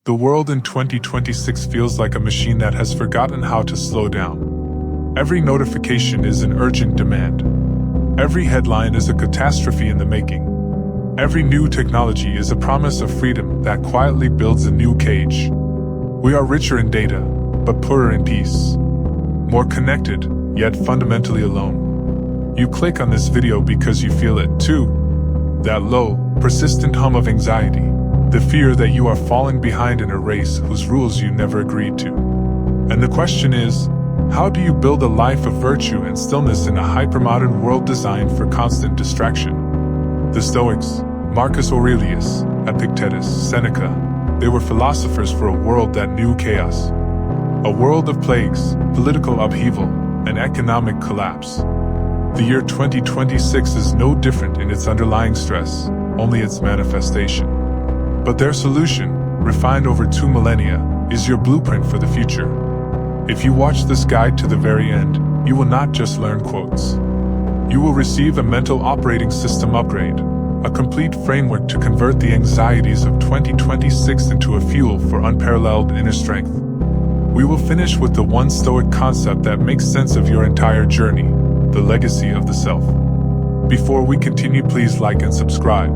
The world in 2026 feels like a machine that has forgotten how to slow down. Every notification is an urgent demand. Every headline is a catastrophe in the making. Every new technology is a promise of freedom that quietly builds a new cage. We are richer in data, but poorer in peace. More connected, yet fundamentally alone. You click on this video because you feel it too. That low, persistent hum of anxiety. The fear that you are falling behind in a race whose rules you never agreed to. And the question is, how do you build a life of virtue and stillness in a hypermodern world designed for constant distraction? The Stoics, Marcus Aurelius, Epictetus, Seneca, they were philosophers for a world that knew chaos. A world of plagues, political upheaval, and economic collapse. The year 2026 is no different in its underlying stress, only its manifestation. But their solution, refined over 2 millennia, is your blueprint for the future. If you watch this guide to the very end, you will not just learn quotes. You will receive a mental operating system upgrade, a complete framework to convert the anxieties of 2026 into a fuel for unparalleled inner strength. We will finish with the one Stoic concept that makes sense of your entire journey, the legacy of the self. Before we continue, please like and subscribe.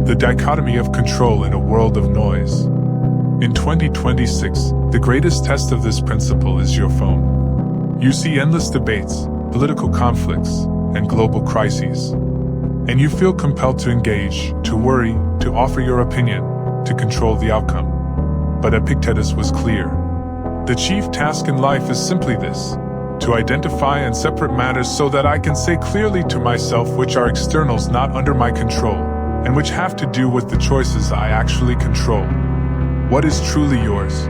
The Dichotomy of Control in a World of Noise. In 2026, the greatest test of this principle is your phone. You see endless debates, political conflicts, and global crises. And you feel compelled to engage, to worry, to offer your opinion, to control the outcome. But Epictetus was clear. The chief task in life is simply this: to identify and separate matters so that I can say clearly to myself which are externals not under my control, and which have to do with the choices I actually control. What is truly yours?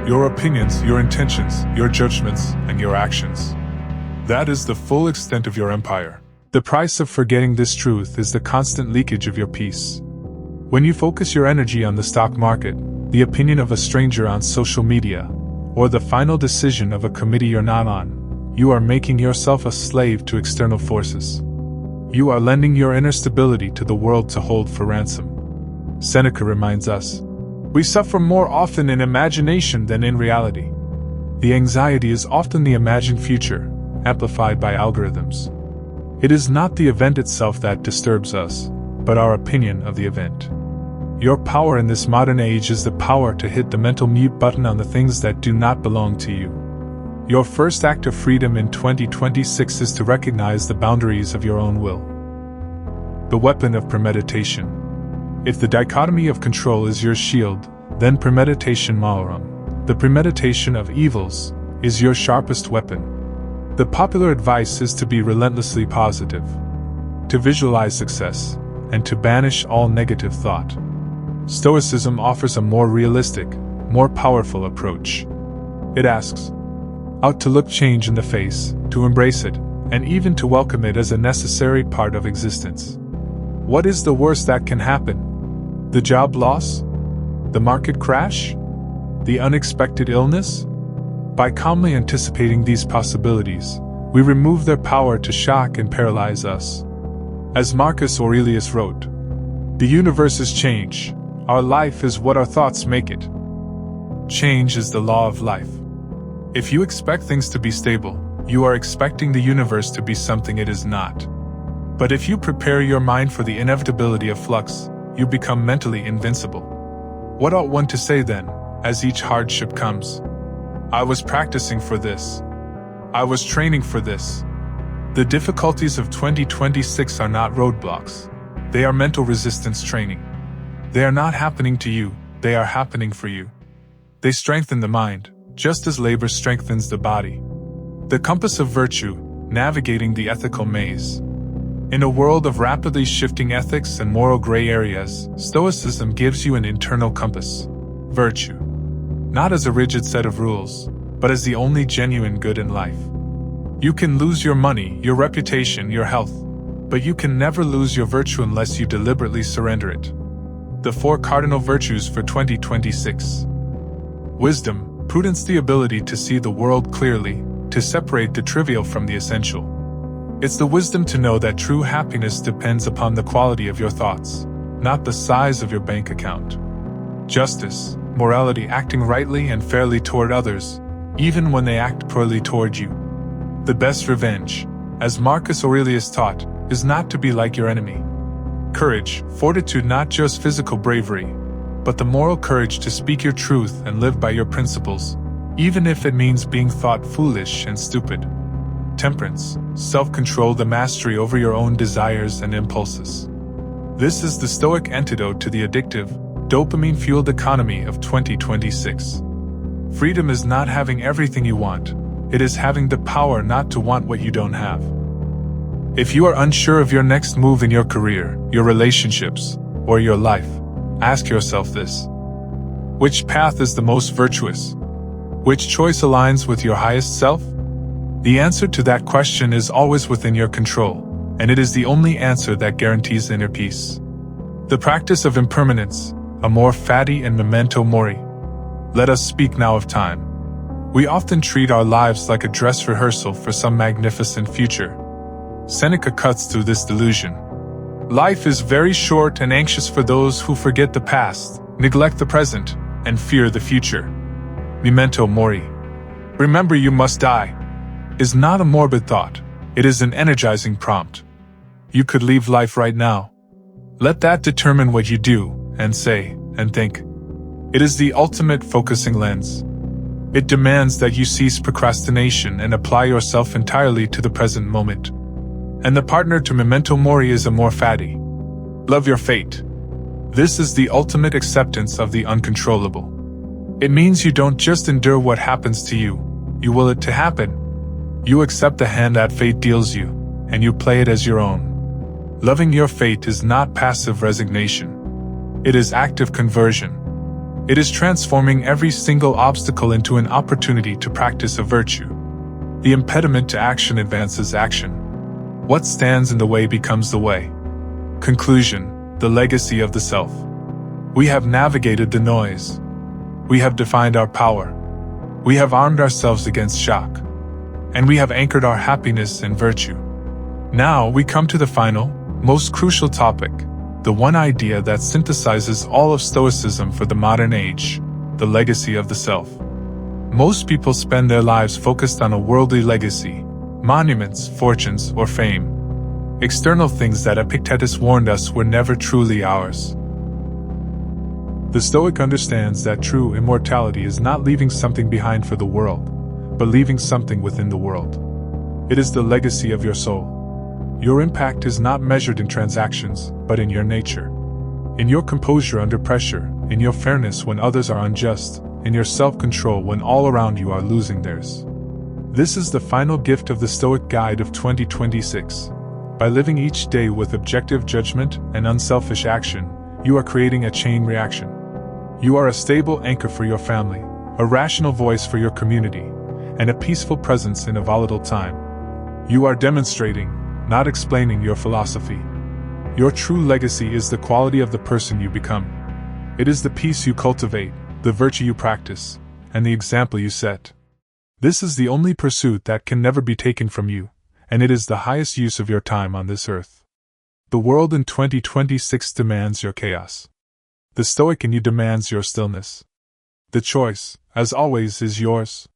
Your opinions, your intentions, your judgments, and your actions. That is the full extent of your empire. The price of forgetting this truth is the constant leakage of your peace. When you focus your energy on the stock market, the opinion of a stranger on social media, or the final decision of a committee you're not on, you are making yourself a slave to external forces. You are lending your inner stability to the world to hold for ransom. Seneca reminds us, we suffer more often in imagination than in reality. The anxiety is often the imagined future, amplified by algorithms. It is not the event itself that disturbs us, but our opinion of the event. Your power in this modern age is the power to hit the mental mute button on the things that do not belong to you. Your first act of freedom in 2026 is to recognize the boundaries of your own will. The weapon of premeditation. If the dichotomy of control is your shield, then Praemeditatio Malorum, the premeditation of evils, is your sharpest weapon. The popular advice is to be relentlessly positive, to visualize success, and to banish all negative thought. Stoicism offers a more realistic, more powerful approach. It asks, out to look change in the face, to embrace it, and even to welcome it as a necessary part of existence. What is the worst that can happen? The job loss? The market crash? The unexpected illness? By calmly anticipating these possibilities, we remove their power to shock and paralyze us. As Marcus Aurelius wrote, the universe is change. Our life is what our thoughts make it. Change is the law of life. If you expect things to be stable, you are expecting the universe to be something it is not. But if you prepare your mind for the inevitability of flux, you become mentally invincible. What ought one to say then, as each hardship comes? I was practicing for this. I was training for this. The difficulties of 2026 are not roadblocks. They are mental resistance training. They are not happening to you, they are happening for you. They strengthen the mind, just as labor strengthens the body. The compass of virtue, navigating the ethical maze. In a world of rapidly shifting ethics and moral gray areas, Stoicism gives you an internal compass. Virtue. Not as a rigid set of rules, but as the only genuine good in life. You can lose your money, your reputation, your health, but you can never lose your virtue unless you deliberately surrender it. The 4 Cardinal Virtues for 2026. Wisdom, prudence, the ability to see the world clearly, to separate the trivial from the essential. It's the wisdom to know that true happiness depends upon the quality of your thoughts, not the size of your bank account. Justice, morality, acting rightly and fairly toward others, even when they act poorly toward you. The best revenge, as Marcus Aurelius taught, is not to be like your enemy. Courage, fortitude, not just physical bravery, but the moral courage to speak your truth and live by your principles, even if it means being thought foolish and stupid. Temperance, self-control, the mastery over your own desires and impulses. This is the Stoic antidote to the addictive, dopamine-fueled economy of 2026. Freedom is not having everything you want, it is having the power not to want what you don't have. If you are unsure of your next move in your career, your relationships, or your life, ask yourself this. Which path is the most virtuous? Which choice aligns with your highest self? The answer to that question is always within your control, and it is the only answer that guarantees inner peace. The practice of impermanence, Amor Fati and Memento Mori. Let us speak now of time. We often treat our lives like a dress rehearsal for some magnificent future. Seneca cuts through this delusion. Life is very short and anxious for those who forget the past, neglect the present, and fear the future. Memento Mori. Remember you must die. Is not a morbid thought, it is an energizing prompt. You could leave life right now. Let that determine what you do, and say, and think. It is the ultimate focusing lens. It demands that you cease procrastination and apply yourself entirely to the present moment. And the partner to Memento Mori is Amor Fati. Love your fate. This is the ultimate acceptance of the uncontrollable. It means you don't just endure what happens to you, you will it to happen. You accept the hand that fate deals you, and you play it as your own. Loving your fate is not passive resignation. It is active conversion. It is transforming every single obstacle into an opportunity to practice a virtue. The impediment to action advances action. What stands in the way becomes the way. Conclusion, the legacy of the self. We have navigated the noise. We have defined our power. We have armed ourselves against shock. And we have anchored our happiness in virtue. Now we come to the final, most crucial topic, the one idea that synthesizes all of Stoicism for the modern age, the legacy of the self. Most people spend their lives focused on a worldly legacy, monuments, fortunes, or fame. External things that Epictetus warned us were never truly ours. The Stoic understands that true immortality is not leaving something behind for the world, but leaving something within the world. It is the legacy of your soul. Your impact is not measured in transactions, but in your nature. In your composure under pressure, in your fairness when others are unjust, in your self-control when all around you are losing theirs. This is the final gift of the Stoic Guide of 2026. By living each day with objective judgment and unselfish action, you are creating a chain reaction. You are a stable anchor for your family, a rational voice for your community, and a peaceful presence in a volatile time. You are demonstrating, not explaining your philosophy. Your true legacy is the quality of the person you become. It is the peace you cultivate, the virtue you practice, and the example you set. This is the only pursuit that can never be taken from you, and it is the highest use of your time on this earth. The world in 2026 demands your chaos. The Stoic in you demands your stillness. The choice, as always, is yours.